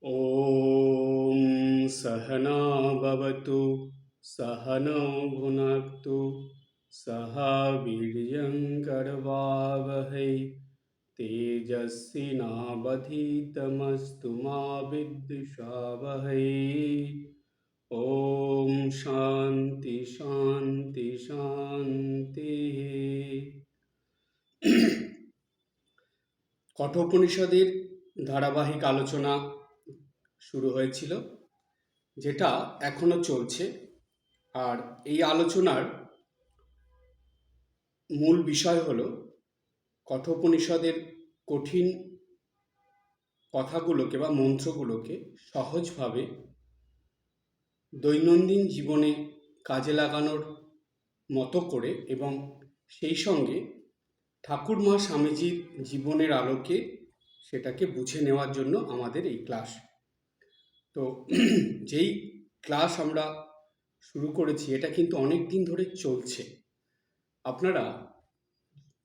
ॐ सहना भवतु सहनौ भुनक्तु सह वीर्यङ्करवावहै तेजस्विनावधीतमस्तु मा विद्विषावहै। ॐ शान्ति शान्ति शान्तिः। কঠোপনিষদের ধারাবাহিক আলোচনা শুরু হয়েছিল, যেটা এখনো চলছে। আর এই আলোচনার মূল বিষয় হলো কঠোপনিষদের কঠিন কথাগুলোকে বা মন্ত্রগুলোকে সহজভাবে দৈনন্দিন জীবনে কাজে লাগানোর মতো করে এবং সেই সঙ্গে ঠাকুরমা স্বামীজির জীবনের আলোকে সেটাকে বুঝে নেওয়ার জন্য আমাদের এই ক্লাস। তো যেই ক্লাস আমরা শুরু করেছি এটা কিন্তু অনেক দিন ধরে চলছে। আপনারা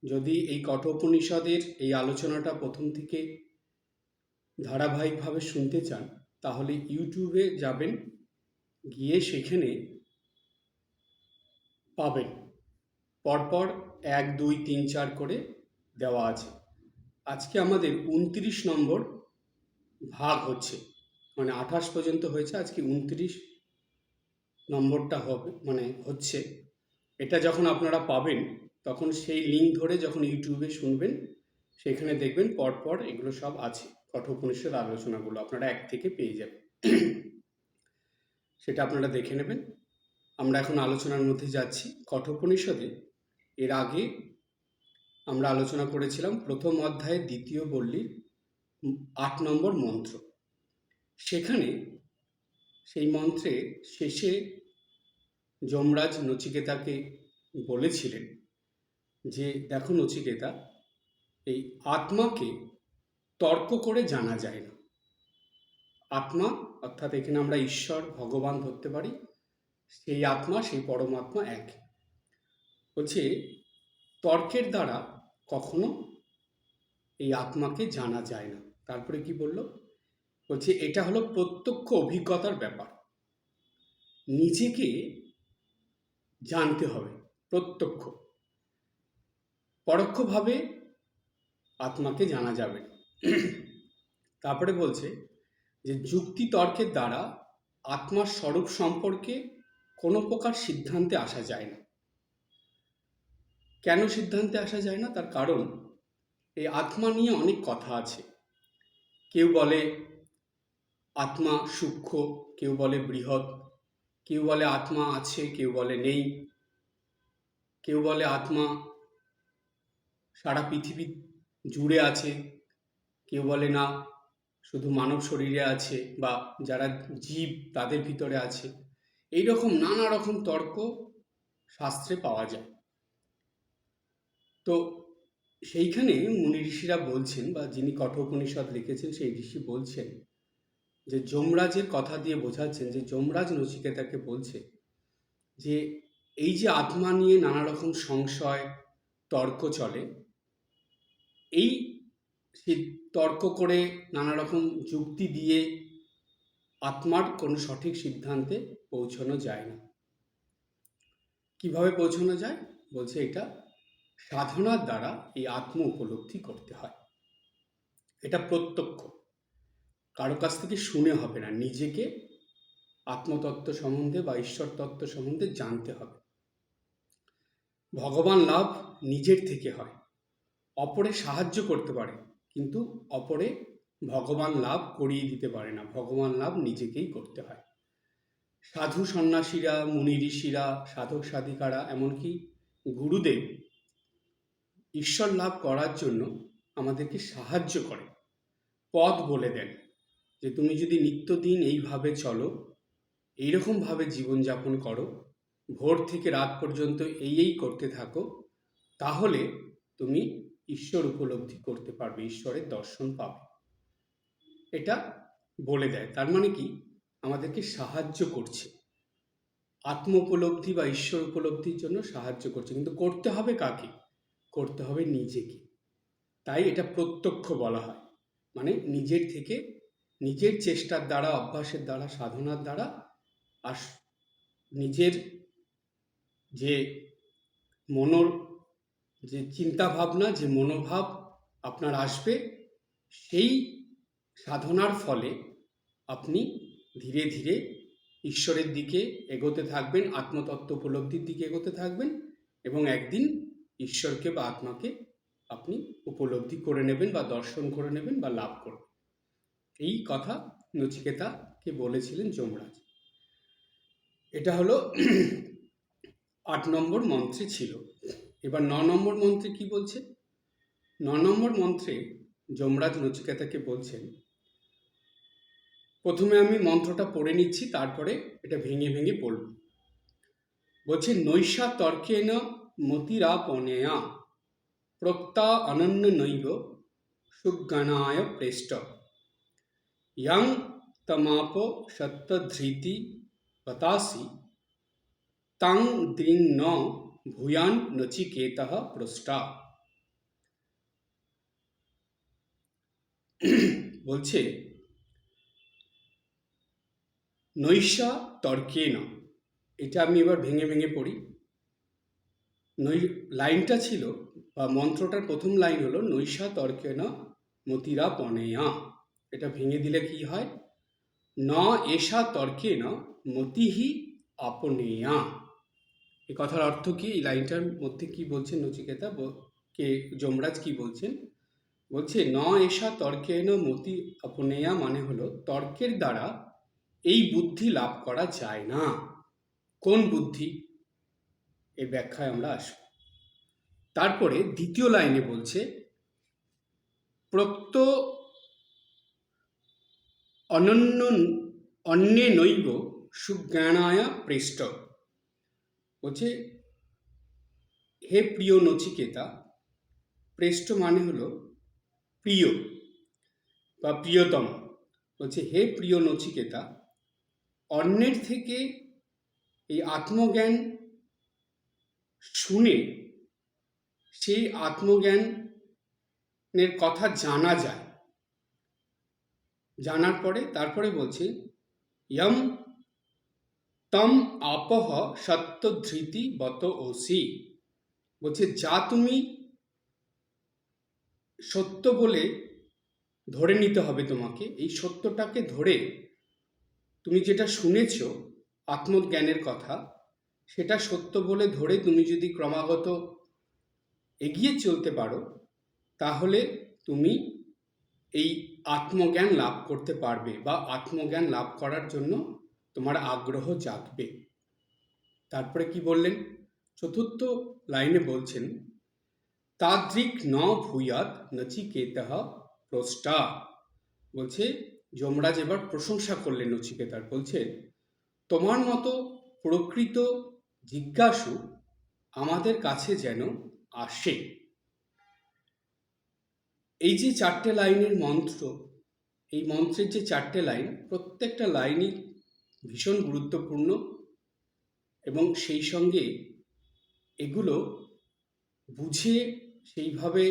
যদি এই কঠোপনিষদের এই আলোচনাটা প্রথম থেকে ধারাবাহিকভাবে শুনতে চান, তাহলে ইউটিউবে যাবেন, গিয়ে সেখানে পাবেন পরপর 1, 2, 3, 4 করে দেওয়া আছে। আজকে আমাদের 29 নম্বর ভাগ হচ্ছে, মানে 28 পর্যন্ত হয়েছে, আজকে 29 নম্বরটা হবে, মানে হচ্ছে। এটা যখন আপনারা পাবেন তখন সেই লিঙ্ক ধরে যখন ইউটিউবে শুনবেন, সেখানে দেখবেন পরপর এগুলো সব আছে, কঠোপনিষদ আলোচনাগুলো আপনারা এক থেকে পেয়ে যাবেন। সেটা আপনারা দেখে নেবেন। আমরা এখন আলোচনার মধ্যে যাচ্ছি। কঠোপনিষদে এর আগে আমরা আলোচনা করেছিলাম প্রথম অধ্যায়ের দ্বিতীয় বল্লীর 8 নম্বর মন্ত্র। সেখানে সেই মন্ত্রে শেষে যমরাজ নচিকেতাকে বলেছিলেন যে, দেখো নচিকেতা, এই আত্মাকে তর্ক করে জানা যায় না। আত্মা অর্থাৎ এখানে আমরা ঈশ্বর ভগবান ধরতে পারি, সেই আত্মা, সেই পরমাত্মা এক। বলছে তর্কের দ্বারা কখনো এই আত্মাকে জানা যায় না। তারপরে কি বলল? বলছে এটা হলো প্রত্যক্ষ অভিজ্ঞতার ব্যাপার, নিজেকে জানতে হবে। প্রত্যক্ষ, পরোক্ষভাবে আত্মাকে জানা যাবে। তারপরে বলছে যে যুক্তি তর্কের দ্বারা আত্মার স্বরূপ সম্পর্কে কোনো প্রকার সিদ্ধান্তে আসা যায় না। কেন সিদ্ধান্তে আসা যায় না? তার কারণ এই আত্মা নিয়ে অনেক কথা আছে। কেউ বলে আত্মা সূক্ষ্ম, কেউ বলে বৃহৎ, কেউ বলে আত্মা আছে, কেউ বলে নেই, কেউ বলে আত্মা সারা পৃথিবী জুড়ে আছে, কেউ বলে না শুধু মানব শরীরে আছে বা যারা জীব তাদের ভিতরে আছে। এই রকম নানা রকম তর্ক শাস্ত্রে পাওয়া যায়। তো সেইখানে মুনি ঋষিরা বলছেন, বা যিনি কঠোপনিষদ লিখেছেন সেই ঋষি বলছেন যে যমরাজের কথা দিয়ে বোঝাচ্ছেন যে যমরাজ নচিকেতাকে বলছে যে এই যে আত্মা নিয়ে নানা রকম সংশয় তর্ক চলে, এই তর্ক করে নানা রকম যুক্তি দিয়ে আত্মার কোনো সঠিক সিদ্ধান্তে পৌঁছানো যায় না। কিভাবে পৌঁছানো যায়? বলছে এটা সাধনার দ্বারা এই আত্ম উপলব্ধি করতে হয়। এটা প্রত্যক্ষ, কারো কাছ থেকে শুনে হবে না, নিজেকে আত্মতত্ত্ব সম্বন্ধে বা ঈশ্বর তত্ত্ব সম্বন্ধে জানতে হবে। ভগবান লাভ নিজের থেকে হয়, অপরে সাহায্য করতে পারে কিন্তু অপরে ভগবান লাভ করিয়ে দিতে পারে না। ভগবান লাভ নিজেকেই করতে হয়। সাধু সন্ন্যাসীরা, মুনি ঋষিরা, সাধক সাধিকারা, এমনকি গুরুদেব ঈশ্বর লাভ করার জন্য আমাদেরকে সাহায্য করে, পথ বলে দেন যে তুমি যদি নিত্যদিন এইভাবে চলো, এইরকমভাবে জীবনযাপন করো, ভোর থেকে রাত পর্যন্ত এই করতে থাকো, তাহলে তুমি ঈশ্বর উপলব্ধি করতে পারবে, ঈশ্বরের দর্শন পাবে। এটা বলে দেয়। তার মানে কি? আমাদেরকে সাহায্য করছে, আত্ম উপলব্ধি বা ঈশ্বর উপলব্ধির জন্য সাহায্য করছে। কিন্তু করতে হবে কাকে? করতে হবে নিজেকে। তাই এটা প্রত্যক্ষ বলা হয়, মানে নিজের থেকে নিজের চেষ্টার দ্বারা, অভ্যাসের দ্বারা, সাধনার দ্বারা আর নিজের যে মনোর যে চিন্তা ভাবনা, যে মনোভাব আপনার আসবে, সেই সাধনার ফলে আপনি ধীরে ধীরে ঈশ্বরের দিকে এগোতে থাকবেন, আত্মতত্ত্ব উপলব্ধির দিকে এগোতে থাকবেন, এবং একদিন ঈশ্বরকে বা আত্মাকে আপনি উপলব্ধি করে নেবেন বা দর্শন করে নেবেন বা লাভ করবেন। এই কথা নচিকেতাকে বলেছিলেন যমরাজ। এটা হলো 8 নম্বর মন্ত্রে ছিল। এবার 9 নম্বর মন্ত্রে কি বলছে? 9 নম্বর মন্ত্রে যমরাজ নচিকেতাকে বলছেন, প্রথমে আমি মন্ত্রটা পড়ে নিচ্ছি, তারপরে এটা ভেঙে ভেঙে পড়ব। বলছে, নৈষা তর্কেন মতিরাপনেয়া প্রক্তা অনন্য নৈব সুজ্ঞানায় প্রেষ্ট ইয়ং তমাপ সত্যধৃতি বতাসি তাং দ্রিং ন ভূয়ান নচিকেতঃ প্রষ্টা। বলছে, নৈষা তর্কেন, এটা আমি এবার ভেঙে ভেঙে পড়ি। লাইনটা ছিল বা মন্ত্রটার প্রথম লাইন হলো নৈষা তর্কেন মতিরাপনেয়া। এটা ভেঙে দিলে কি হয়? ন এষা তর্কেন মতিহি আপনেয়া। এই কথার অর্থ কি? এই লাইনটার মধ্যে কি বলছেন নচিকেতা, কে যমরাজ কি বলছেন? বলছে, ন এষা তর্কেন মতি আপনেয়া মানে হলো তর্কের দ্বারা এই বুদ্ধি লাভ করা যায় না। কোন বুদ্ধি? এই ব্যাখ্যায় আমরা আসব। তারপরে দ্বিতীয় লাইনে বলছে, প্রক্ত অনন্য অন্যে নৈব সুজ্ঞানায় পৃষ্ট। বলছে, হে প্রিয় নচিকেতা, প্রেষ্ট মানে হলো প্রিয় বা প্রিয়তম। বলছে, হে প্রিয় নচিকেতা, অন্যের থেকে এই আত্মজ্ঞান শুনে সেই আত্মজ্ঞানের কথা জানা যায়। জানার পরে তারপরে বলছে, ইয়ম তম আপহ সত্যধৃতি বত ওসি। বলছে, যা তুমি সত্য বলে ধরে নিতে হবে তোমাকে। এই সত্যটাকে ধরে তুমি যেটা শুনেছ আত্মজ্ঞানের কথা, সেটা সত্য বলে ধরে তুমি যদি ক্রমাগত এগিয়ে চলতে পারো, তাহলে তুমি এই আত্মজ্ঞান লাভ করতে পারবে বা আত্মজ্ঞান লাভ করার জন্য তোমার আগ্রহ জাগবে। তারপরে কি বললেন? চতুর্থ লাইনে বলছেন, তাদৃক ন ভূয়াৎ নচিকেতঃ প্রষ্টা। বলছে, যমরাজ এবার প্রশংসা করলেন নচিকেতার। বলছে, তোমার মতো প্রকৃত জিজ্ঞাসু আমাদের কাছে যেন আসে। এই যে 4টে লাইনের মন্ত্র, এই মন্ত্রের যে 4টে লাইন, প্রত্যেকটা লাইনই ভীষণ গুরুত্বপূর্ণ, এবং সেই সঙ্গে এগুলো বুঝে সেইভাবে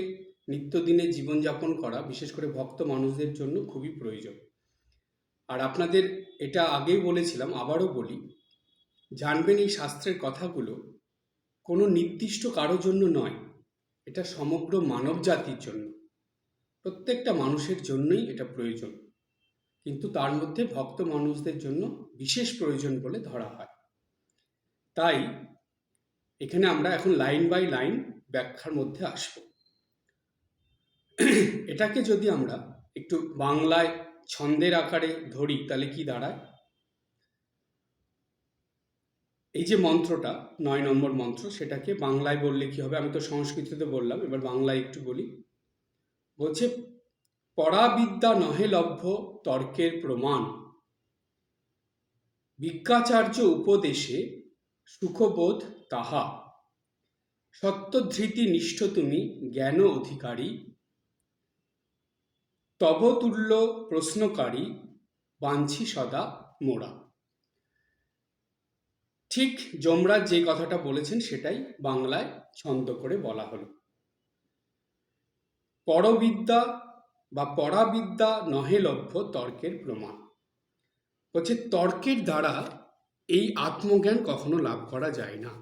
নিত্যদিনের জীবনযাপন করা, বিশেষ করে ভক্ত মানুষদের জন্য খুবই প্রয়োজন। আর আপনাদের এটা আগেই বলেছিলাম, আবারও বলি, জানবেন এই শাস্ত্রের কথাগুলো কোনো নির্দিষ্ট কারোর জন্য নয়, এটা সমগ্র মানব জাতির জন্য, প্রত্যেকটা মানুষের জন্যই এটা প্রয়োজন, কিন্তু তার মধ্যে ভক্ত মানুষদের জন্য বিশেষ প্রয়োজন বলে ধরা হয়। তাই এখানে আমরা এখন লাইন বাই লাইন ব্যাখ্যার মধ্যে আসব। এটাকে যদি আমরা একটু বাংলায় ছন্দের আকারে ধরি, তাহলে কি দাঁড়ায়? এই যে মন্ত্রটা 9 নম্বর মন্ত্র, সেটাকে বাংলায় বললে কি হবে? আমি তো সংস্কৃততে বললাম, এবার বাংলায় একটু বলি। বলছে, পরাবিদ্যা নহে লভ্য তর্কের প্রমাণ, বিজ্ঞাচার্য উপদেশে সুখবোধ তাহা, সত্যধৃতি নিষ্ঠ তুমি জ্ঞান অধিকারী, তব তুল্য প্রশ্নকারী বাঞ্ছি সদা মোরা। ঠিক যমরাজ যে কথাটা বলেছেন সেটাই বাংলায় ছন্দ করে বলা হলো। পরবিদ্যা বা পরাবিদ্যা নহে লভ্য তর্কের প্রমাণ। বলছে তর্কের দ্বারা এই আত্মজ্ঞান কখনো লাভ করা যায় না।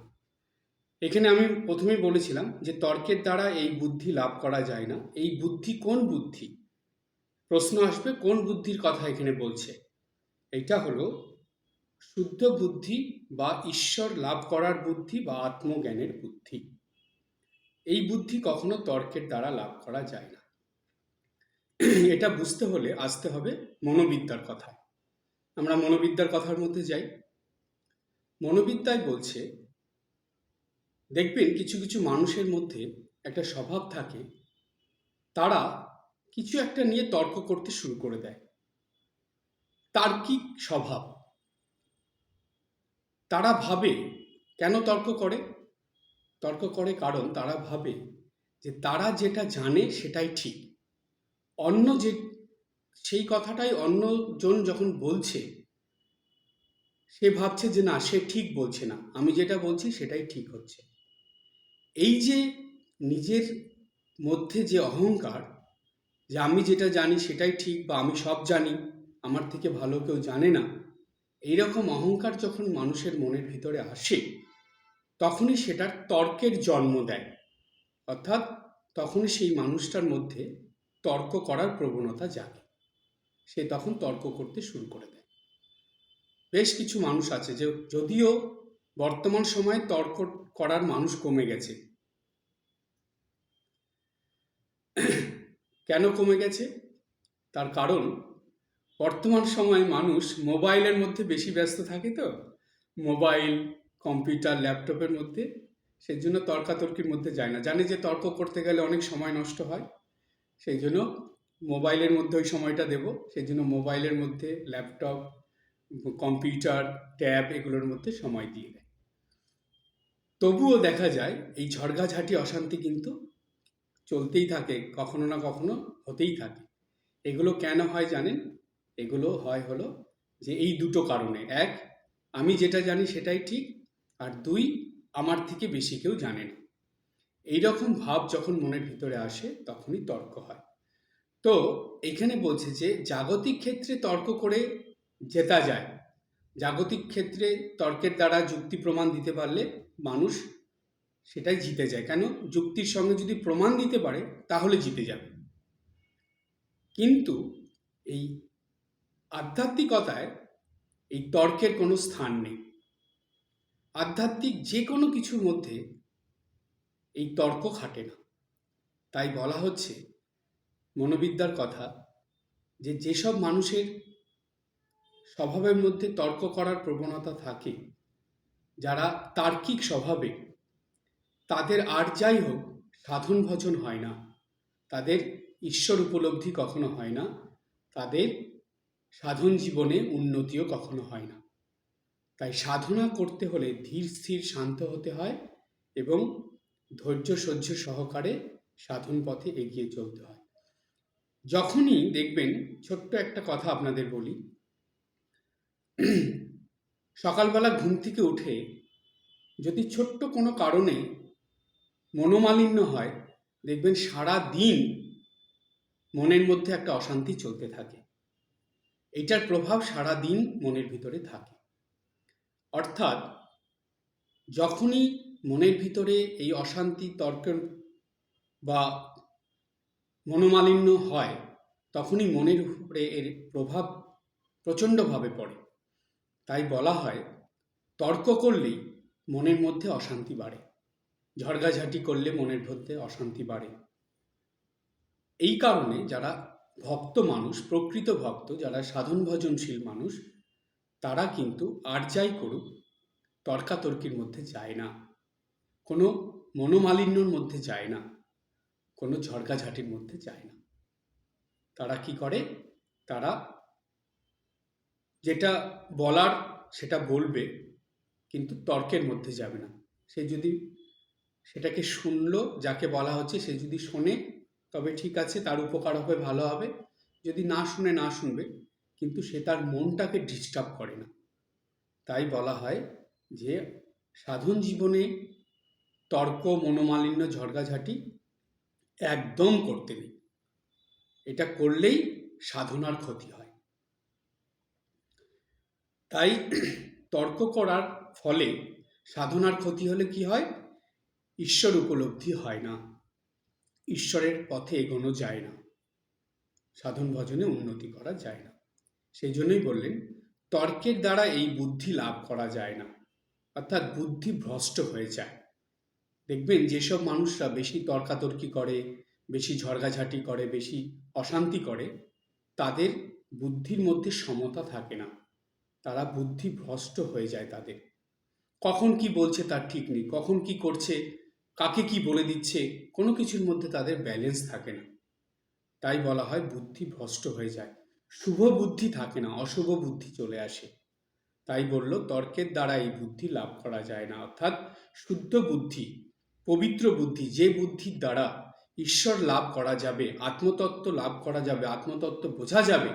এখানে আমি প্রথমেই বলেছিলাম যে তর্কের দ্বারা এই বুদ্ধি লাভ করা যায় না। এই বুদ্ধি কোন বুদ্ধি? প্রশ্ন আসবে কোন বুদ্ধির কথা এখানে বলছে। এটা হলো শুদ্ধ বুদ্ধি বা ঈশ্বর লাভ করার বুদ্ধি বা আত্মজ্ঞানের বুদ্ধি। এই বুদ্ধি কখনো তর্কের দ্বারা লাভ করা যায় না। এটা বুঝতে হলে আসতে হবে মনোবিদ্যার কথায়। আমরা মনোবিদ্যার কথার মধ্যে যাই। মনোবিদ্যায় বলছে, দেখবেন কিছু কিছু মানুষের মধ্যে একটা স্বভাব থাকে, তারা কিছু একটা নিয়ে তর্ক করতে শুরু করে দেয়। তার্কিক স্বভাব। তারা ভাবে, কেন তর্ক করে? তর্ক করে কারণ তারা ভাবে যে তারা যেটা জানে সেটাই ঠিক। অন্য যে সেই কথাটাই অন্যজন যখন বলছে, সে ভাবছে যে না, সে ঠিক বলছে না, আমি যেটা বলছি সেটাই ঠিক হচ্ছে। এই যে নিজের মধ্যে যে অহংকার, যে আমি যেটা জানি সেটাই ঠিক বা আমি সব জানি, আমার থেকে ভালো কেউ জানে না, এইরকম অহংকার যখন মানুষের মনের ভিতরে আসে, তখনই সেটার তর্কের জন্ম দেয়। অর্থাৎ তখনই সেই মানুষটার মধ্যে তর্ক করার প্রবণতা জাগে। সে তখন তর্ক করতে শুরু করে দেয়। বেশ কিছু মানুষ আছে যে যদিও বর্তমান সময়ে তর্ক করার মানুষ কমে গেছে। কেন কমে গেছে? তার কারণ বর্তমান সময়ে মানুষ মোবাইলের মধ্যে বেশি ব্যস্ত থাকে, তো মোবাইল, কম্পিউটার, ল্যাপটপের মধ্যে, সেই জন্য তর্কাতর্কির মধ্যে যায় না। জানে যে তর্ক করতে গেলে অনেক সময় নষ্ট হয়, সেই জন্য মোবাইলের মধ্যে ওই সময়টা দেব, সেই জন্য মোবাইলের মধ্যে, ল্যাপটপ, কম্পিউটার, ট্যাব এগুলোর মধ্যে সময় দিয়ে দেয়। তবুও দেখা যায় এই ঝড়গাঝাঁটি অশান্তি কিন্তু চলতেই থাকে, কখনো না কখনো হতেই থাকে। এগুলো কেন হয় জানেন? এগুলো হয় হলো যে এই দুটো কারণে। এক, আমি যেটা জানি সেটাই ঠিক, আর দুই, আমার থেকে বেশি কেউ জানে না। এইরকম ভাব যখন মনের ভিতরে আসে তখনই তর্ক হয়। তো এখানে বলছে যে জাগতিক ক্ষেত্রে তর্ক করে জেতা যায়। জাগতিক ক্ষেত্রে তর্কের দ্বারা যুক্তি প্রমাণ দিতে পারলে মানুষ সেটাই জিতে যায়। কেন? যুক্তির সঙ্গে যদি প্রমাণ দিতে পারে তাহলে জিতে যাবে। কিন্তু এই আধ্যাত্মিকতায় এই তর্কের কোনো স্থান নেই। আধ্যাত্মিক যে কোনো কিছুর মধ্যে এই তর্ক খাটে না। তাই বলা হচ্ছে মনোবিদ্যার কথা, যে যেসব মানুষের স্বভাবের মধ্যে তর্ক করার প্রবণতা থাকে, যারা তার্কিক স্বভাবে, তাদের আর যাই হোক সাধন ভজন হয় না, তাদের ঈশ্বর উপলব্ধি কখনো হয় না, তাদের সাধন জীবনে উন্নতিও কখনো হয় না। তাই সাধনা করতে হলে ধীর স্থির শান্ত হতে হয় এবং ধৈর্য সহ্য সহকারে সাধন পথে এগিয়ে চলতে হয়। যখনই দেখবেন, ছোট্ট একটা কথা আপনাদের বলি, সকালবেলা ঘুম থেকে উঠে যদি ছোট্ট কোনো কারণে মনোমালিন্য হয়, দেখবেন সারা দিন মনের মধ্যে একটা অশান্তি চলতে থাকে। এইটার প্রভাব সারা দিন মনের ভিতরে থাকে। অর্থাৎ যখনই মনের ভিতরে এই অশান্তি, তর্ক বা মনোমালিন্য হয়, তখনই মনের উপরে এর প্রভাব প্রচণ্ডভাবে পড়ে। তাই বলা হয় তর্ক করলেই মনের মধ্যে অশান্তি বাড়ে, ঝড়গাঝাঁটি করলে মনের মধ্যে অশান্তি বাড়ে। এই কারণে যারা ভক্ত মানুষ, প্রকৃত ভক্ত, যারা সাধন ভজনশীল মানুষ, তারা কিন্তু আর যাই করুক তর্কাতর্কির মধ্যে যায় না, কোনো মনোমালিন্যর মধ্যে যায় না, কোনো ঝড়গাঝাঁটির মধ্যে যায় না। তারা কি করে? তারা যেটা বলার সেটা বলবে, কিন্তু তর্কের মধ্যে যাবে না। সে যদি সেটাকে শুনলো, যাকে বলা হচ্ছে, সে যদি শোনে তবে ঠিক আছে, তার উপকার হবে, ভালো হবে। যদি না শুনে, না শুনবে, কিন্তু সে তার মনটাকে ডিস্টার্ব করে না। তাই বলা হয় যে সাধন জীবনে তর্ক, মনোমালিন্য, ঝড়গাঝাঁটি একদম করতে নেই। এটা করলেই সাধনার ক্ষতি হয়। তাই তর্ক করার ফলে সাধনার ক্ষতি হলে কি হয়? ঈশ্বর উপলব্ধি হয় না, ঈশ্বরের পথে এগোনো যায় না, সাধন ভজনে উন্নতি করা যায় না। সেই জন্যই বললেন তর্কের দ্বারা এই বুদ্ধি লাভ করা যায় না, অর্থাৎ বুদ্ধি ভ্রষ্ট হয়ে যায়। দেখবেন যেসব মানুষরা বেশি তর্কাতর্কি করে, বেশি ঝগড়াঝাটি করে, বেশি অশান্তি করে, তাদের বুদ্ধির মধ্যে সমতা থাকে না, তারা বুদ্ধি ভ্রষ্ট হয়ে যায়। তাদের কখন কি বলছে তার ঠিক নেই, কখন কি করছে, কাকে কি বলে দিচ্ছে, কোনো কিছুর মধ্যে তাদের ব্যালেন্স থাকে না। তাই বলা হয় বুদ্ধি ভ্রষ্ট হয়ে যায়, শুভ বুদ্ধি থাকে না, অশুভ বুদ্ধি চলে আসে। তাই বলল তর্কের দ্বারা এই বুদ্ধি লাভ করা যায় না, অর্থাৎ শুদ্ধ বুদ্ধি, পবিত্র বুদ্ধি, যে বুদ্ধির দ্বারা ঈশ্বর লাভ করা যাবে, আত্মতত্ত্ব লাভ করা যাবে, আত্মতত্ত্ব বোঝা যাবে,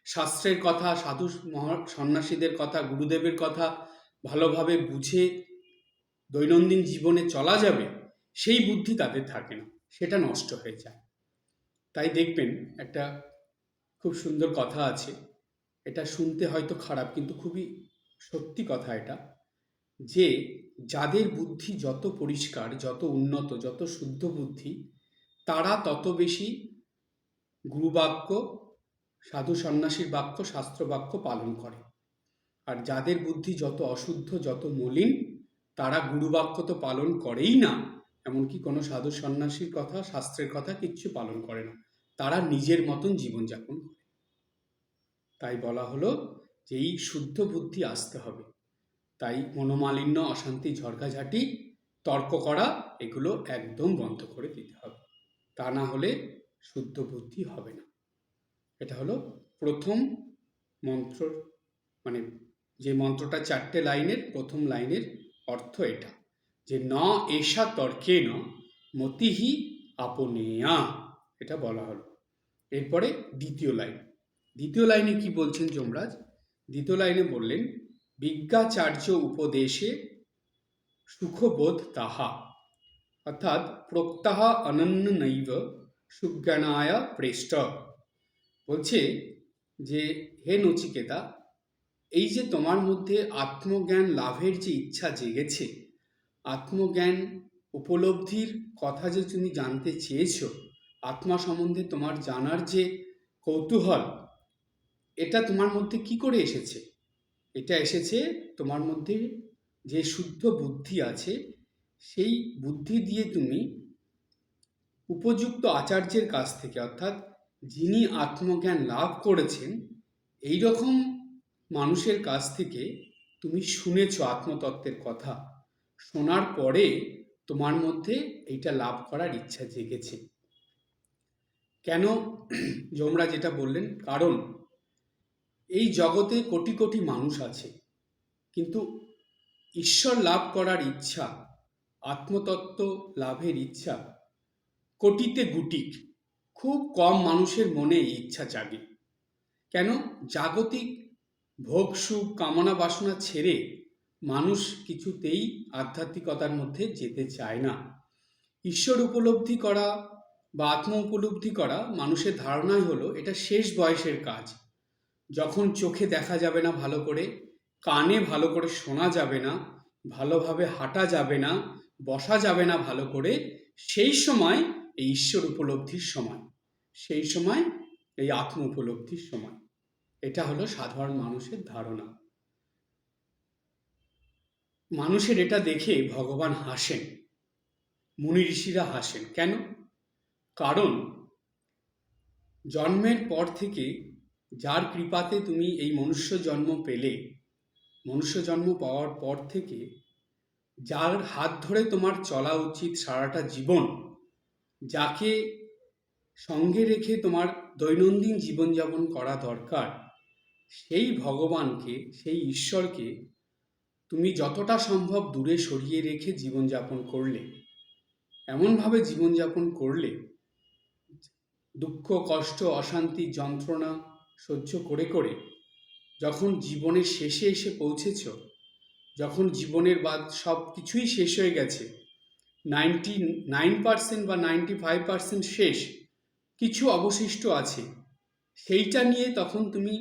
শাস্ত্রের কথা, সাধু সন্ন্যাসীদের কথা, গুরুদেবের কথা ভালোভাবে বুঝে দৈনন্দিন জীবনে চলা যাবে, সেই বুদ্ধি তাদের থাকে না, সেটা নষ্ট হয়ে যায়। তাই দেখবেন একটা খুব সুন্দর কথা আছে, এটা শুনতে হয়তো খারাপ কিন্তু খুবই সত্যি কথা এটা, যে যাদের বুদ্ধি যত পরিষ্কার, যত উন্নত, যত শুদ্ধ বুদ্ধি, তারা তত বেশি গুরুবাক্য, সাধু সন্ন্যাসীর বাক্য, শাস্ত্র বাক্য পালন করে। আর যাদের বুদ্ধি যত অশুদ্ধ, যত মলিন, তারা গুরুবাক্য তো পালন করেই না, এমনকি কোনো সাধু সন্ন্যাসীর কথা, শাস্ত্রের কথা কিচ্ছু পালন করে না, তারা নিজের মতন জীবনযাপন করে। তাই বলা হলো যে এই শুদ্ধ বুদ্ধি আসতে হবে। তাই মনোমালিন্য, অশান্তি, ঝগড়াঝাটি, তর্ক করা, এগুলো একদম বন্ধ করে দিতে হবে, তা না হলে শুদ্ধ বুদ্ধি হবে না। এটা হলো প্রথম মন্ত্র, মানে যে মন্ত্রটা 4টে লাইনের, প্রথম লাইনের অর্থ এটা, যে ন এষা তর্কে ন মতিহি আপনেয়া, এটা বলা হলো। এরপরে দ্বিতীয় লাইনে কি বলছেন যমরাজ? দ্বিতীয় লাইনে বললেন বিজ্ঞাচার্য উপদেশে সুখবোধ তাহা, অর্থাৎ প্রত্যাহ অনন্য নৈব সুজ্ঞানায় প্রেষ্ট। বলছে যে হে নচিকেতা, এই যে তোমার মধ্যে আত্মজ্ঞান লাভের যে ইচ্ছা জেগেছে, আত্মজ্ঞান উপলব্ধির কথা যে তুমি জানতে চেয়েছ, আত্মা সম্বন্ধে তোমার জানার যে কৌতূহল, এটা তোমার মধ্যে কি করে এসেছে? এটা এসেছে তোমার মধ্যে যে শুদ্ধ বুদ্ধি আছে, সেই বুদ্ধি দিয়ে তুমি উপযুক্ত আচার্যের কাছ থেকে, অর্থাৎ যিনি আত্মজ্ঞান লাভ করেছেন, এই রকম মানুষের কাছ থেকে তুমি শুনেছ আত্মতত্ত্বের কথা, শোনার পরে তোমার মধ্যে এইটা লাভ করার ইচ্ছা জেগেছে। কেন যমরা যেটা বললেন, কারণ এই জগতে কোটি কোটি মানুষ আছে, কিন্তু ঈশ্বর লাভ করার ইচ্ছা, আত্মতত্ত্ব লাভের ইচ্ছা কোটিতে গুটিক, খুব কম মানুষের মনে এই ইচ্ছা জাগে। কেন? জাগতিক ভোগ সুখ কামনা বাসনা ছেড়ে মানুষ কিছুতেই আধ্যাত্মিকতার মধ্যে যেতে চায় না। ঈশ্বর উপলব্ধি করা বা আত্ম উপলব্ধি করা মানুষের ধারণাই হলো এটা শেষ বয়সের কাজ, যখন চোখে দেখা যাবে না ভালো করে, কানে ভালো করে শোনা যাবে না, ভালোভাবে হাঁটা যাবে না, বসা যাবে না ভালো করে, সেই সময় এই ঈশ্বর উপলব্ধির সময়, সেই সময় এই আত্ম উপলব্ধির সময়। এটা হলো সাধারণ মানুষের ধারণা। মানুষের এটা দেখে ভগবান হাসেন, মুনি ঋষিরা হাসেন। কেন? কারণ জন্মের পর থেকে যার কৃপাতে তুমি এই মনুষ্য জন্ম পেলে, মনুষ্য জন্ম পাওয়ার পর থেকে যার হাত ধরে তোমার চলা উচিত সারাটা জীবন, যাকে সঙ্গে রেখে তোমার দৈনন্দিন জীবনযাপন করা দরকার, সেই ভগবানকে, সেই ঈশ্বরকে তুমি যতটা সম্ভব দূরে সরিয়ে রেখে জীবনযাপন করলে, এমনভাবে জীবনযাপন করলে, দুঃখ কষ্ট অশান্তি যন্ত্রণা সহ্য করে করে যখন জীবনের শেষে এসে পৌঁছেছ, যখন জীবনের বাদ সব কিছুই শেষ হয়ে গেছে, 99% বা 95% শেষ, কিছু অবশিষ্ট আছে, সেইটা নিয়ে তখন তুমি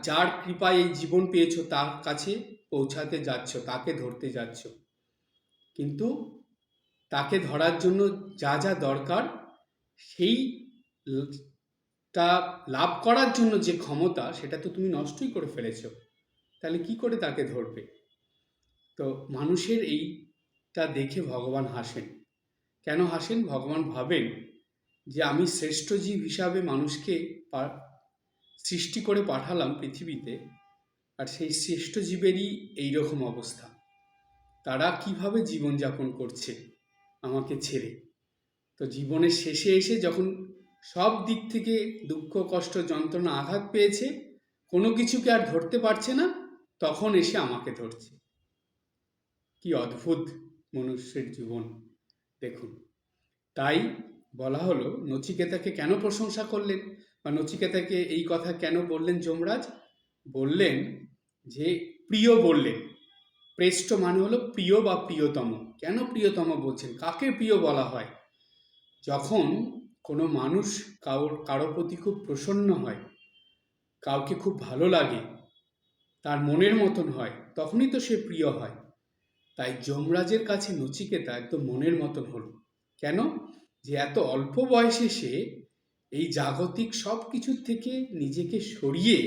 যার কৃপায় এই জীবন পেয়েছো তার কাছে পৌঁছাতে যাচ্ছ, তাকে ধরতে যাচ্ছ। কিন্তু তাকে ধরার জন্য যা যা দরকার, সেইটা লাভ করার জন্য যে ক্ষমতা, সেটা তো তুমি নষ্টই করে ফেলেছো। তাহলে কি করে তাকে ধরবে? তো মানুষের এইটা দেখে ভগবান হাসেন। কেন হাসেন? ভগবান ভাবেন যে আমি শ্রেষ্ঠ জীব হিসাবে মানুষকে সৃষ্টি করে পাঠালাম পৃথিবীতে, আর সেই শ্রেষ্ঠ জীবেরই এইরকম অবস্থা। তারা কিভাবে জীবনযাপন করছে আমাকে ছেড়ে। তো জীবনের শেষে এসে যখন সব দিক থেকে দুঃখ, কষ্ট, যন্ত্রণা, আঘাত পেয়েছে, কোনো কিছুকে আর ধরতে পারছে না, তখন এসে আমাকে ধরছে। কি অদ্ভুত মনুষ্যের জীবন দেখুন। তাই বলা হলো, নচিকেতাকে কেন প্রশংসা করলেন বা নচিকেতাকে এই কথা কেন বললেন যমরাজ? বললেন যে প্রিয় বললেন। প্রেষ্ট মানে হলো প্রিয় বা প্রিয়তম। কেন প্রিয়তম বলছেন? কাকে প্রিয় বলা হয়? যখন কোনো মানুষ কারো প্রতি খুব প্রসন্ন হয়, কাউকে খুব ভালো লাগে, তার মনের মতন হয়, তখনই তো সে প্রিয় হয়। তাই যমরাজের কাছে নচিকেতা একদম মনের মতন হলো। কেন? যে এত অল্প বয়সে সে এই জাগতিক সব কিছুর থেকে নিজেকে সরিয়ে,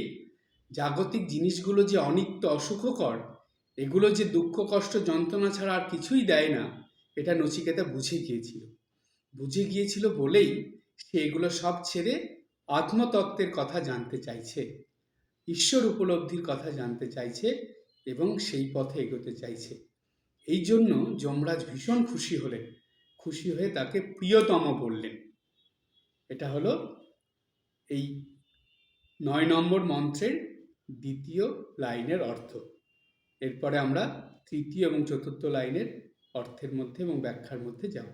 জাগতিক জিনিসগুলো যে অনিত্য, অসুখকর, এগুলো যে দুঃখ, কষ্ট, যন্ত্রণা ছাড়া আর কিছুই দেয় না, এটা নচিকেতা বুঝে গিয়েছিল। বুঝে গিয়েছিল বলেই সে এগুলো সব ছেড়ে আত্মতত্ত্বের কথা জানতে চাইছে, ঈশ্বর উপলব্ধির কথা জানতে চাইছে এবং সেই পথে এগোতে চাইছে। এই জন্য যমরাজ ভীষণ খুশি হলেন, খুশি হয়ে তাকে প্রিয়তম বললেন। এটা হলো এই ৯ নম্বর মন্ত্রের দ্বিতীয় লাইনের অর্থ। এরপরে আমরা তৃতীয় এবং চতুর্থ লাইনের অর্থের মধ্যে এবং ব্যাখ্যার মধ্যে যাব।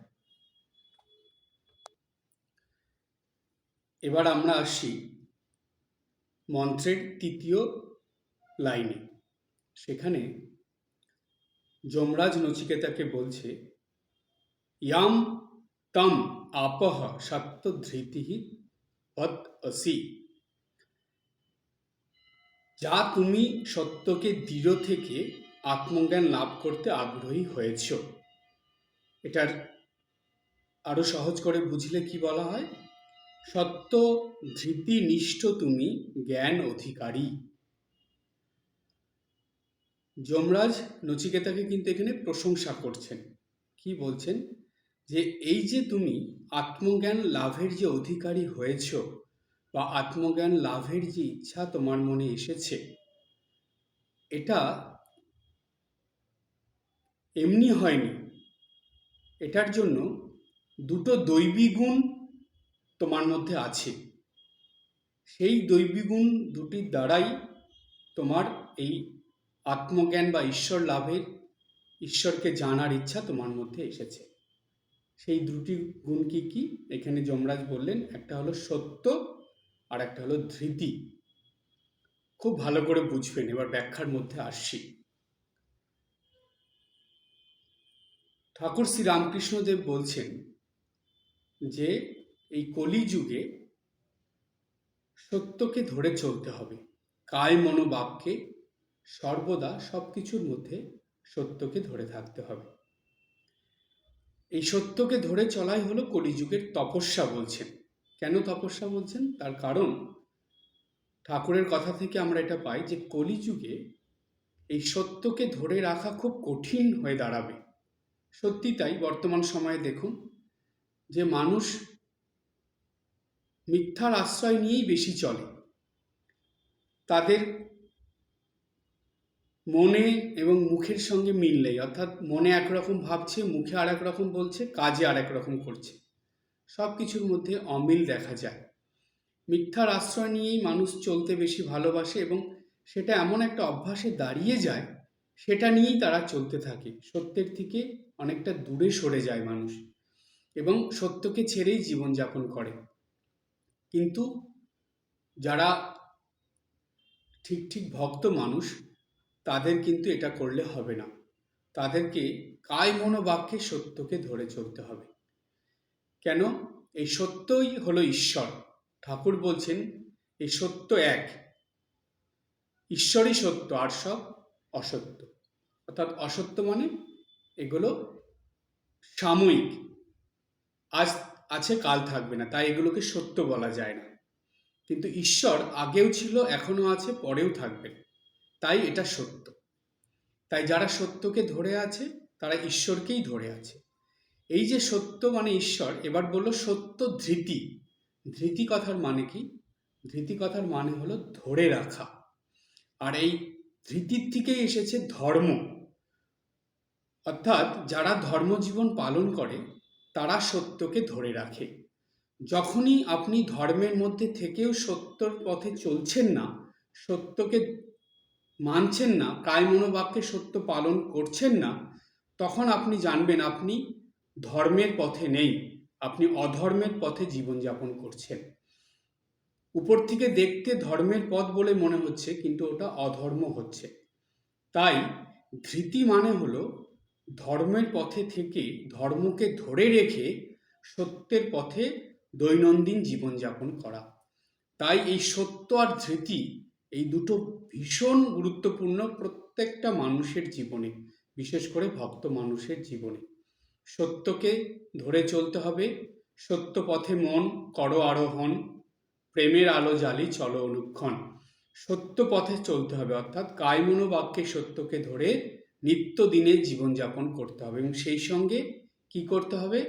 এবার আমরা আসি মন্ত্রের তৃতীয় লাইনে। সেখানে যমরাজ নচিকেতাকে বলছে, ইয়াম তম আপহ সত্যধৃতি পদ অসি। যা তুমি সত্যকে দৃঢ় থেকে আত্মজ্ঞান লাভ করতে আগ্রহী হয়েছ। এটার আরো সহজ করে বুঝলে কি বলা হয়? সত্য ধৃতি নিষ্ঠ তুমি জ্ঞান অধিকারী। যমরাজ নচিকেতাকে কিন্তু এখানে প্রশংসা করছেন। কি বলছেন? যে এই যে তুমি আত্মজ্ঞান লাভের যে অধিকারী হয়েছ, বা আত্মজ্ঞান লাভের যে ইচ্ছা তোমার মনে এসেছে, এটা এমনি হয়নি। এটার জন্য দুটো দৈবী গুণ তোমার মধ্যে আছে। সেই দৈবী গুণ দুটির দ্বারাই তোমার এই আত্মজ্ঞান বা ঈশ্বর লাভের, ঈশ্বরকে জানার ইচ্ছা তোমার মধ্যে এসেছে। সেই দুটি গুণ কি কি? এখানে যমরাজ বললেন, একটা হলো সত্য আর একটা হলো ধৃতি। খুব ভালো করে বুঝবেন। এবার ব্যাখ্যার মধ্যে আসছি। ঠাকুর শ্রী রামকৃষ্ণদেব বলছেন যে এই কলিযুগে সত্যকে ধরে চলতে হবে। কায় মনোবাক্যে সর্বদা সব কিছুর মধ্যে সত্যকে ধরে থাকতে হবে। এই সত্যকে ধরে চলাই হলো কলিযুগের তপস্যা বলছেন। কেন তপস্যা বলছেন? তার কারণ ঠাকুরের কথা থেকে আমরা এটা পাই যে কলিযুগে এই সত্যকে ধরে রাখা খুব কঠিন হয়ে দাঁড়াবে। সত্যি তাই। বর্তমান সময়ে দেখুন যে মানুষ মিথ্যার আশ্রয় নিয়েই বেশি চলে। তাদের মনে এবং মুখের সঙ্গে মিল নেই। অর্থাৎ মনে একরকম ভাবছে, মুখে আর এক রকম বলছে, কাজে আর এক রকম করছে। সব কিছুর মধ্যে অমিল দেখা যায়। মিথ্যার আশ্রয় নিয়েই মানুষ চলতে বেশি ভালোবাসে এবং সেটা এমন একটা অভ্যাসে দাঁড়িয়ে যায়, সেটা নিয়েই তারা চলতে থাকে। সত্যের থেকে অনেকটা দূরে সরে যায় মানুষ এবং সত্যকে ছেড়েই জীবনযাপন করে। কিন্তু যারা ঠিক ঠিক ভক্ত মানুষ, তাদের কিন্তু এটা করলে হবে না। তাদেরকে কায় মনোবাক্যে সত্যকে ধরে চলতে হবে। কেন? এই সত্যই হলো ঈশ্বর। ঠাকুর বলছেন এই সত্য এক, ঈশ্বরই সত্য, আর সব অসত্য। অর্থাৎ অসত্য মানে এগুলো সাময়িক, আজ আছে কাল থাকবে না, তাই এগুলোকে সত্য বলা যায় না। কিন্তু ঈশ্বর আগেও ছিল, এখনো আছে, পরেও থাকবে, তাই এটা সত্য। তাই যারা সত্যকে ধরে আছে তারা ঈশ্বরকেই ধরে আছে। এই যে সত্য মানে ঈশ্বর, এবার বলল সত্য ধৃতি। ধৃতি কথার মানে কি? ধৃতি কথার মানে হলো ধরে রাখা। আর এই ধৃতির থেকেই এসেছে ধর্ম। অর্থাৎ যারা ধর্মজীবন পালন করে তারা সত্যকে ধরে রাখে। যখনই আপনি ধর্মের মধ্যে থেকেও সত্যর পথে চলছেন না, সত্যকে মানছেন না, কায় মনোবাক্যে সত্য পালন করছেন না, তখন আপনি জানবেন আপনি ধর্মের পথে নেই, আপনি অধর্মের পথে জীবনযাপন করছেন। উপর থেকে দেখতে ধর্মের পথ বলে মনে হচ্ছে, কিন্তু ওটা অধর্ম হচ্ছে। তাই ধৃতি মানে হলো ধর্মের পথে থেকে ধর্মকে ধরে রেখে সত্যের পথে দৈনন্দিন জীবনযাপন করা। তাই এই সত্য আর ধৃতি, এই দুটো ভীষণ গুরুত্বপূর্ণ প্রত্যেকটা মানুষের জীবনে, বিশেষ করে ভক্ত মানুষের জীবনে। সত্যকে ধরে চলতে হবে। সত্য পথে মন করো আরোহণ, প্রেমের আলো জ্বালি চলো অনুক্ষণ। সত্য পথে চলতে হবে, অর্থাৎ কায় মনোবাক্যে সত্যকে ধরে নিত্যদিনের জীবনযাপন করতে হবে, এবং সেই সঙ্গে কি করতে হবে?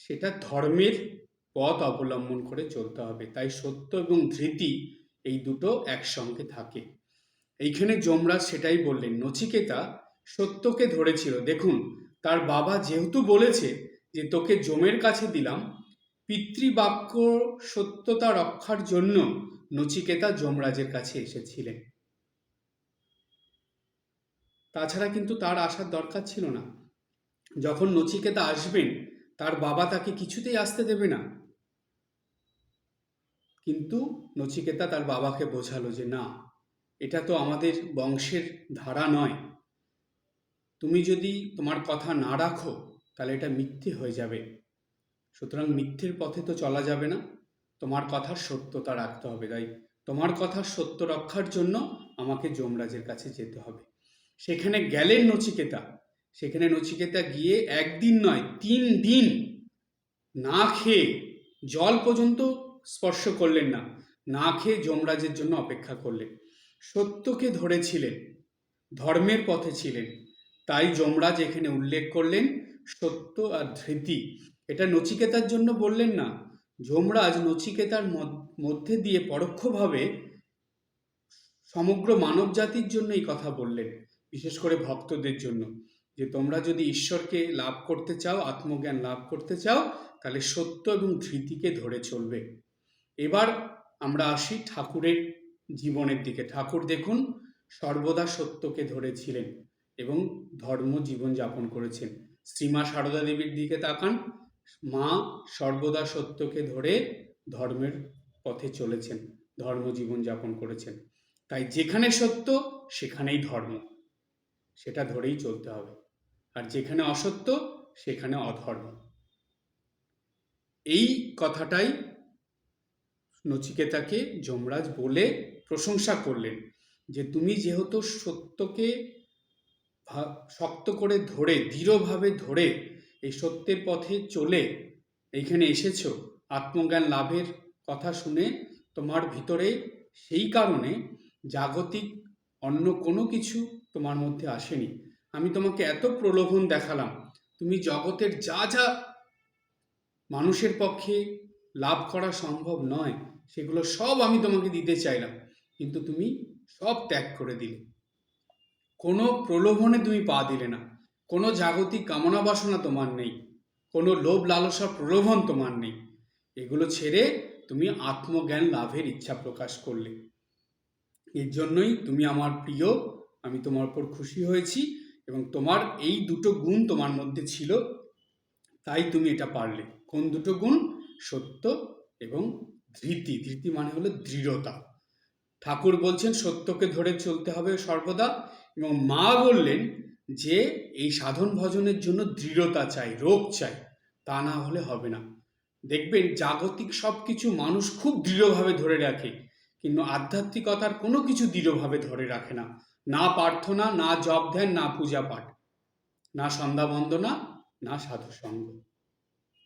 সেটা ধর্মের পথ অবলম্বন করে চলতে হবে। তাই সত্য এবং ধৃতি এই দুটো একসঙ্গে থাকে। এইখানে যমরাজ সেটাই বললেন। নচিকেতা সত্যকে ধরেছিল। দেখুন, তার বাবা যেহেতু বলেছে যে তোকে যমের কাছে দিলাম, পিতৃবাক্য সত্যতা রক্ষার জন্য নচিকেতা যমরাজের কাছে এসেছিলেন। তাছাড়া কিন্তু তার আসার দরকার ছিল না। যখন নচিকেতা আসবেন, তার বাবা তাকে কিছুতেই আসতে দেবে না। কিন্তু নচিকেতা তার বাবাকে বোঝালো যে না, এটা তো আমাদের বংশের ধারা নয়, তুমি যদি তোমার কথা না রাখো তাহলে এটা মিথ্যে হয়ে যাবে, সুতরাং মিথ্যের পথে তো চলা যাবে না, তোমার কথার সত্যতা রাখতে হবে। তাই তোমার কথার সত্য রক্ষার জন্য আমাকে যমরাজের কাছে যেতে হবে। সেখানে গেলেন নচিকেতা। সেখানে নচিকেতা গিয়ে একদিন নয়, 3 দিন না খেয়ে, জল পর্যন্ত স্পর্শ করলেন না, না খেয়ে যমরাজের জন্য অপেক্ষা করলেন। সত্যকে ধরেছিলেন, ধর্মের পথে ছিলেন। তাই যমরাজ এখানে উল্লেখ করলেন সত্য আর ধৃতি। এটা নচিকেতার জন্য বললেন না, যমরাজ নচিকেতার মধ্যে দিয়ে পরোক্ষভাবে সমগ্র মানব জাতির জন্য এই কথা বললেন, বিশেষ করে ভক্তদের জন্য, যে তোমরা যদি ঈশ্বরকে লাভ করতে চাও, আত্মজ্ঞান লাভ করতে চাও, তাহলে সত্য এবং ধৃতিকে ধরে চলবে। এবার আমরা আসি ঠাকুরের জীবনের দিকে। ঠাকুর দেখুন সর্বদা সত্যকে ধরেছিলেন এবং ধর্ম জীবন যাপন করেছেন। শ্রীমা সারদা দেবীর দিকে তাকান, মা সর্বদা সত্যকে ধরে ধর্মের পথে চলেছেন, ধর্ম জীবন যাপন করেছেন। তাই যেখানে সত্য সেখানেই ধর্ম, সেটা ধরেই চলতে হবে। আর যেখানে অসত্য সেখানে অধর্ম। এই কথাটাই নচিকেতাকে যমরাজ বলে প্রশংসা করলেন, যে তুমি যেহেতু সত্যকে শক্ত করে ধরে, দৃঢ়ভাবে ধরে এই সত্যের পথে চলে এইখানে এসেছো, আত্মজ্ঞান লাভের কথা শুনে তোমার ভিতরে সেই কারণে জাগতিক অন্য কোনো কিছু তোমার মধ্যে আসেনি। আমি তোমাকে এত প্রলোভন দেখালাম, তুমি জগতের যা যা মানুষের পক্ষে লাভ করা সম্ভব নয় সেগুলো সব আমি তোমাকে দিতে চাইলাম, কিন্তু তুমি সব ত্যাগ করে দিলে। কোনো প্রলোভনে তুমি পা দিলে না, কোনো জাগতিক কামনা বাসনা তোমার নেই, কোনো লোভ লালসা প্রলোভন তোমার নেই। এগুলো ছেড়ে তুমি আত্মজ্ঞান লাভের ইচ্ছা প্রকাশ করলে। এর জন্যই তুমি আমার প্রিয়, আমি তোমার উপর খুশি হয়েছি, এবং তোমার এই দুটো গুণ তোমার মধ্যে ছিল, তাই তুমি এটা পারলে। কোন দুটো গুণ? সত্য এবং ধৃতি। ধৃতি মানে হলো দৃঢ়তা। ঠাকুর বলছেন সত্যকে ধরে চলতে হবে সর্বদা, এবং মা বললেন যে এই সাধন ভজনের জন্য দৃঢ়তা চাই, রোগ চাই, তা না হলে হবে না। দেখবেন জাগতিক সব কিছু মানুষ খুব দৃঢ়ভাবে ধরে রাখে, কিন্তু আধ্যাত্মিকতার কোনো কিছু দৃঢ়ভাবে ধরে রাখে না। না প্রার্থনা, না জপ ধ্যান, না পূজা পাঠ, না সন্ধ্যা বন্দনা, না সাধুসঙ্গ।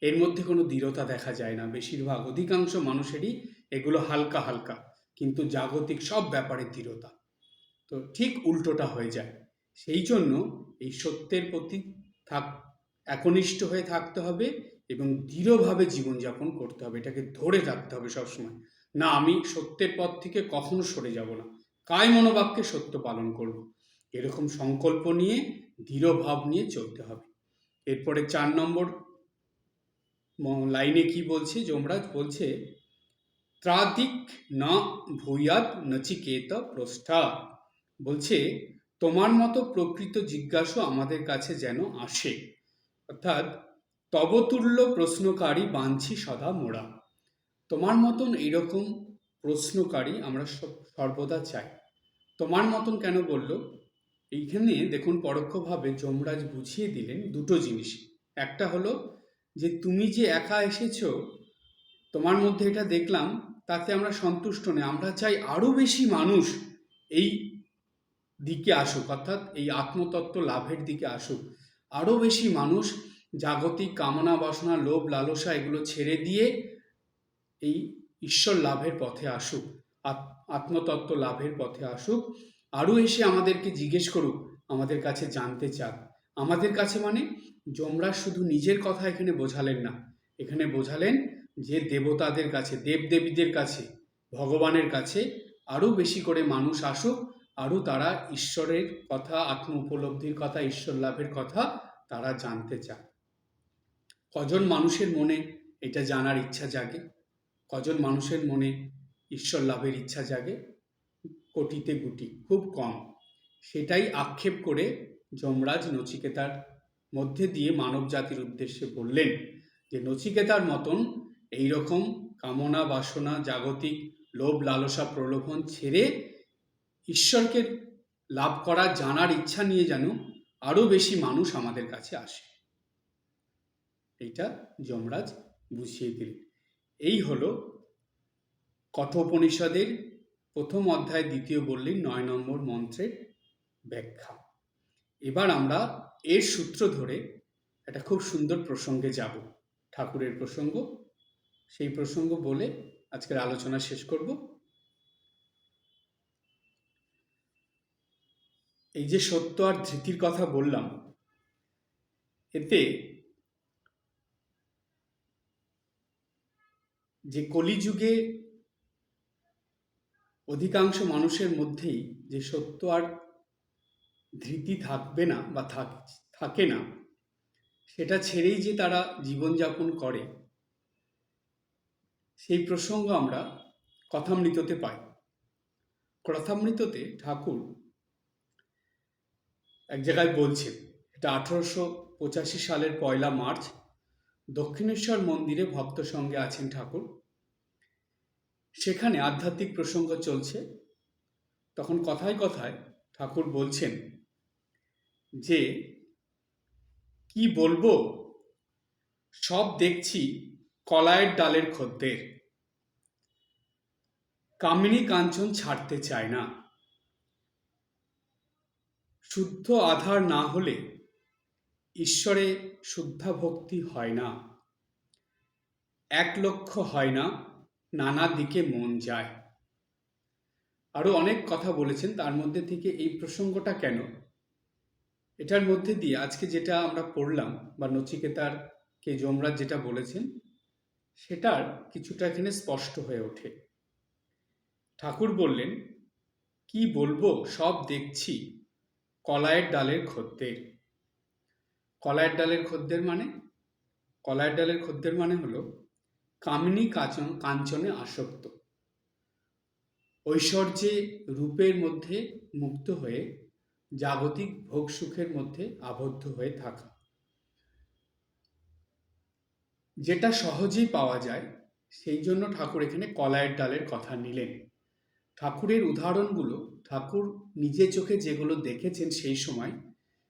এর মধ্যে কোনো দৃঢ়তা দেখা যায় না। বেশিরভাগ অধিকাংশ মানুষেরই এগুলো হালকা হালকা, কিন্তু জাগতিক সব ব্যাপারে দৃঢ়তা। তো ঠিক উল্টোটা হয়ে যায়। সেই জন্য এই সত্যের প্রতি থাক একনিষ্ঠ হয়ে থাকতে হবে এবং দৃঢ়ভাবে জীবনযাপন করতে হবে। এটাকে ধরে রাখতে হবে সবসময়। না, আমি সত্যের পথ থেকে কখনো সরে যাব না, কায় মনোবাক্যে সত্য পালন করব, এরকম সংকল্প নিয়ে দৃঢ় ভাব নিয়ে চলতে হবে। এরপরে 4 নম্বর লাইনে কি বলছে? যমরাজ বলছে, ত্রাদিক না ভূয়াদ নচিকেত প্রষ্ঠা। বলছে, তোমার মতো প্রকৃত জিজ্ঞাসু আমাদের কাছে যেন আসে, অর্থাৎ তবতুল্য প্রশ্নকারী বাঞ্ছি সদা মোরা। তোমার মতন এইরকম প্রশ্নকারী আমরা সর্বদা চাই। তোমার মতন কেন বলল? এইখানে দেখুন, পরোক্ষভাবে যমরাজ বুঝিয়ে দিলেন দুটো জিনিস। একটা হলো যে তুমি যে একা এসেছো, তোমার মধ্যে এটা দেখলাম, তাতে আমরা সন্তুষ্ট নই। আমরা চাই আরো বেশি মানুষ এই দিকে আসুক, অর্থাৎ এই আত্মতত্ত্ব লাভের দিকে আসুক। আরো বেশি মানুষ জাগতিক কামনা বাসনা, লোভ লালসা এগুলো ছেড়ে দিয়ে এই ঈশ্বর লাভের পথে আসুক, আত্মতত্ত্ব লাভের পথে আসুক। আরো এসে আমাদেরকে জিজ্ঞেস করুক, আমাদের কাছে জানতে চাক। আমাদের কাছে মানে যমরাজ শুধু নিজের কথা এখানে বোঝালেন না, এখানে বোঝালেন যে দেবতাদের কাছে, দেবদেবীদের কাছে, ভগবানের কাছে আরো বেশি করে মানুষ আসুক, আরো তারা ঈশ্বরের কথা, আত্ম উপলব্ধির কথা, ঈশ্বর লাভের কথা তারা জানতে চায়। কজন মানুষের মনে এটা জানার ইচ্ছা জাগে? কজন মানুষের মনে ঈশ্বর লাভের ইচ্ছা জাগে? কোটিতে গুটি, খুব কম। সেটাই আক্ষেপ করে যমরাজ নচিকেতার মধ্যে দিয়ে মানব জাতির উদ্দেশ্যে বললেন যে নচিকেতার মতন এইরকম কামনা বাসনা, জাগতিক লোভ লালসা প্রলোভন ছেড়ে ঈশ্বরকে লাভ করা, জানার ইচ্ছা নিয়ে যেন আরো বেশি মানুষ আমাদের কাছে আসে। এইটা যমরাজ বুঝিয়ে দিলেন। এই হলো কঠোপনিষদের প্রথম অধ্যায় 2 বললেন 9 নম্বর মন্ত্রের ব্যাখ্যা। এবার আমরা এর সূত্র ধরে একটা খুব সুন্দর প্রসঙ্গে যাব, ঠাকুরের প্রসঙ্গ। সেই প্রসঙ্গ বলে আজকের আলোচনা শেষ করব। এই যে সত্য আর ধৃতির কথা বললাম, এতে যে কলিযুগে অধিকাংশ মানুষের মধ্যেই যে সত্য আর ধৃতি থাকবে না বা থাকে না, সেটা ছেড়েই যে তারা জীবনযাপন করে, সেই প্রসঙ্গ আমরা কথামৃততে পাই। কথামৃততে ঠাকুর এক জায়গায় বলছেন, এটা 1885 সালের 1 মার্চ, দক্ষিণেশ্বর মন্দিরে ভক্ত সঙ্গে আছেন ঠাকুর। সেখানে আধ্যাত্মিক প্রসঙ্গ চলছে। তখন কথায় কথায় ঠাকুর বলছেন যে কি বলবো, সব দেখছি কলাইয়ের ডালের খদ্দের, কামিনী কাঞ্চন ছাড়তে চায় না। শুদ্ধ আধার না হলে ঈশ্বরে শুদ্ধা ভক্তি হয় না, এক লক্ষ্য হয় না, নানা দিকে মন যায়। আরো অনেক কথা বলেছেন, তার মধ্যে থেকে এই প্রসঙ্গটা কেন, এটার মধ্যে দিয়ে আজকে যেটা আমরা পড়লাম বা নচিকেতারকে যমরাজ যেটা বলেছেন, সেটার কিছুটা এখানে স্পষ্ট হয়ে ওঠে। ঠাকুর বললেন, কি বলবো, সব দেখছি কলাইয়ের ডালের খদ্দের। কলাইয়ের ডালের খদ্দের মানে, কলাইয়ের ডালের খদ্দের মানে হলো কামিনী কাঞ্চনে আসক্ত, ঐশ্বর্যে রূপের মধ্যে মুক্ত হয়ে জাগতিক ভোগ সুখের মধ্যে আবদ্ধ হয়ে থাকা, যেটা সহজেই পাওয়া যায়। সেই জন্য ঠাকুর এখানে কলাইয়ের ডালের কথা নিলেন। ঠাকুরের উদাহরণগুলো, ঠাকুর নিজে চোখে যেগুলো দেখেছেন সেই সময়,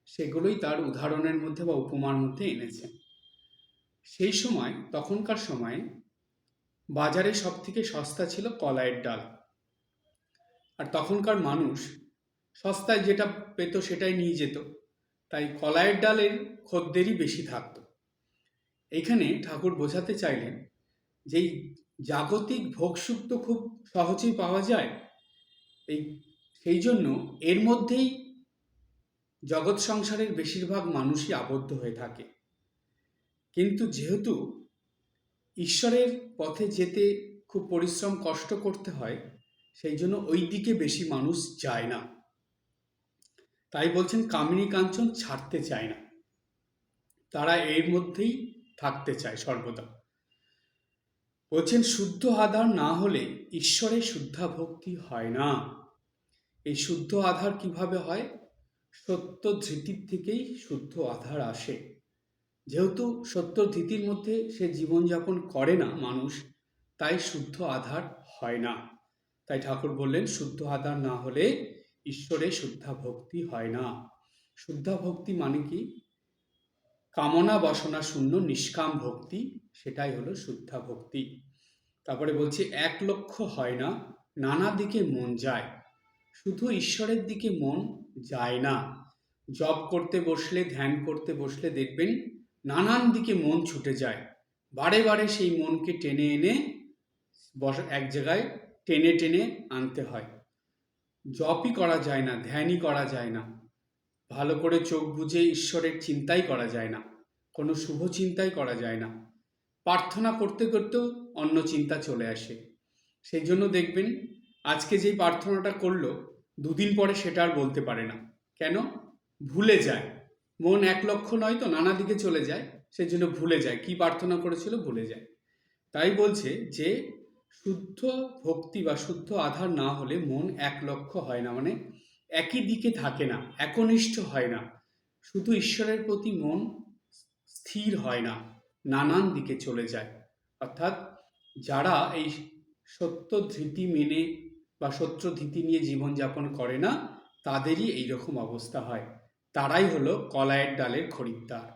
সেগুলোই তার উদাহরণের মধ্যে বা উপমার মধ্যে এনেছেন। সেই সময়, তখনকার সময়ে বাজারে সব থেকে সস্তা ছিল কলাইয়ের ডাল। আর তখনকার মানুষ সস্তায় যেটা পেত সেটাই নিয়ে যেত, তাই কলাইয়ের ডালের খদ্দেরই বেশি থাকতো। এইখানে ঠাকুর বোঝাতে চাইলেন যে এই জাগতিক ভোগসুখ তো খুব সহজেই পাওয়া যায়, এই সেই জন্য এর মধ্যেই জগৎ সংসারের বেশিরভাগ মানুষই আবদ্ধ হয়ে থাকে। কিন্তু যেহেতু ঈশ্বরের পথে যেতে খুব পরিশ্রম কষ্ট করতে হয়, সেই জন্য ওই দিকে বেশি মানুষ যায় না। তাই বলছেন কামিনী কাঞ্চন ছাড়তে চায় না, তারা এর মধ্যেই থাকতে চায় সর্বদা। বলছেন শুদ্ধ আধার না হলে ঈশ্বরের শুদ্ধা ভক্তি হয় না। এই শুদ্ধ আধার কিভাবে হয়? সত্য ধৃতির থেকেই শুদ্ধ আধার আসে। যেহেতু সত্য ধৃতির মধ্যে সে জীবনযাপন করে না মানুষ, তাই শুদ্ধ আধার হয় না। তাই ঠাকুর বললেন শুদ্ধ আধার না হলে ঈশ্বরের শুদ্ধা ভক্তি হয় না। শুদ্ধা ভক্তি মানে কি? কামনা বাসনা শূন্য নিষ্কাম ভক্তি, সেটাই হলো শুদ্ধা ভক্তি। তারপরে বলছে এক লক্ষ্য হয় না, নানা দিকে মন যায়। শুধু ঈশ্বরের দিকে মন যায় না। জপ করতে বসলে, ধ্যান করতে বসলে দেখবেন নানান দিকে মন ছুটে যায়। বারে বারে সেই মনকে টেনে এনে এক জায়গায় টেনে টেনে আনতে হয়। জপই করা যায় না, ধ্যানই করা যায় না, ভালো করে চোখ বুজে ঈশ্বরের চিন্তাই করা যায় না, কোনো শুভ চিন্তাই করা যায় না। প্রার্থনা করতে করতেও অন্য চিন্তা চলে আসে। সেই জন্য দেখবেন আজকে যেই প্রার্থনাটা করলো, দুদিন পরে সেটা আর বলতে পারে না। কেন? ভুলে যায়। মন এক লক্ষ্য নয় তো, নানা দিকে চলে যায়, সেই জন্য ভুলে যায় কি প্রার্থনা করেছিল, ভুলে যায়। তাই বলছে যে শুদ্ধ ভক্তি বা শুদ্ধ আধার না হলে মন এক লক্ষ্য হয় না, মানে একই দিকে থাকে না, একনিষ্ঠ হয় না। শুধু ঈশ্বরের প্রতি মন স্থির হয় না, নানান দিকে চলে যায়। অর্থাৎ যারা এই সত্য ধৃতি মেনে বা সত্য ধৃতি নিয়ে জীবনযাপন করে না, তাদেরই এইরকম অবস্থা হয়। তারাই হলো কলাইয়ের ডালের খরিদ্দার।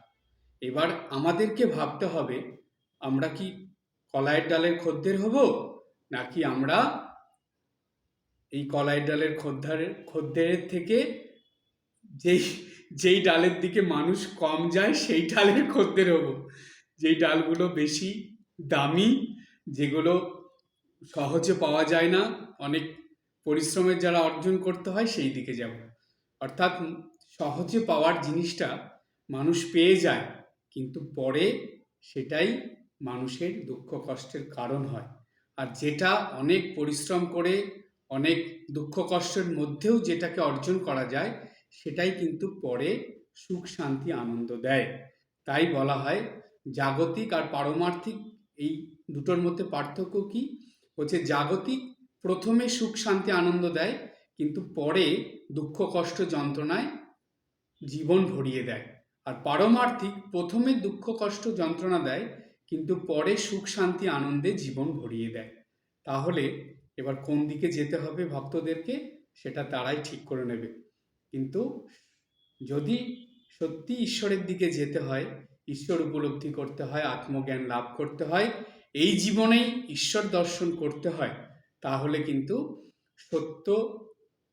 এবার আমাদেরকে ভাবতে হবে, আমরা কি কলাইয়ের ডালের খদ্দের হব, নাকি আমরা এই কলাইয়ের ডালের খদ্দেরের থেকে যেই যেই ডালের দিকে মানুষ কম যায় সেই ডালের খদ্দের হব, যেই ডালগুলো বেশি দামি, যেগুলো সহজে পাওয়া যায় না, অনেক পরিশ্রমের যারা অর্জন করতে হয়, সেই দিকে যাব। অর্থাৎ সহজে পাওয়ার জিনিসটা মানুষ পেয়ে যায়, কিন্তু পরে সেটাই মানুষের দুঃখ কষ্টের কারণ হয়। আর যেটা অনেক পরিশ্রম করে, অনেক দুঃখ কষ্টের মধ্যেও যেটাকে অর্জন করা যায়, সেটাই কিন্তু পরে সুখ শান্তি আনন্দ দেয়। তাই বলা হয় জাগতিক আর পারমার্থিক এই দুটোর মধ্যে পার্থক্য কি? হচ্ছে জাগতিক প্রথমে সুখ শান্তি আনন্দ দেয়, কিন্তু পরে দুঃখ কষ্ট যন্ত্রণায় জীবন ভরিয়ে দেয়। আর পারমার্থিক প্রথমে দুঃখ কষ্ট যন্ত্রণা দেয়, কিন্তু পরে সুখ শান্তি আনন্দে জীবন ভরিয়ে দেয়। তাহলে এবার কোন দিকে যেতে হবে ভক্তদেরকে, সেটা তারাই ঠিক করে নেবে। কিন্তু যদি সত্যি ঈশ্বরের দিকে যেতে হয়, ঈশ্বর উপলব্ধি করতে হয়, আত্মজ্ঞান লাভ করতে হয়, এই জীবনেই ঈশ্বর দর্শন করতে হয়, তাহলে কিন্তু সত্য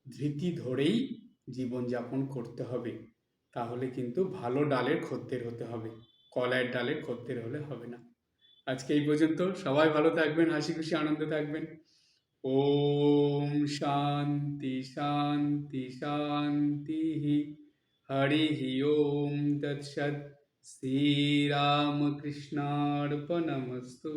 ধৃতি ধরেই জীবনযাপন করতে হবে। তাহলে কিন্তু ভালো ডালের খদ্দের হতে হবে, কলাইয়ের ডালের খদ্দের হলে হবে না। আজকে এই পর্যন্ত। সবাই ভালো থাকবেন, হাসি খুশি আনন্দে থাকবেন। ওম শান্তি শান্তি শান্তি। হরি ওম তৎসৎ। শ্রীরামকৃষ্ণার্পণমস্তু।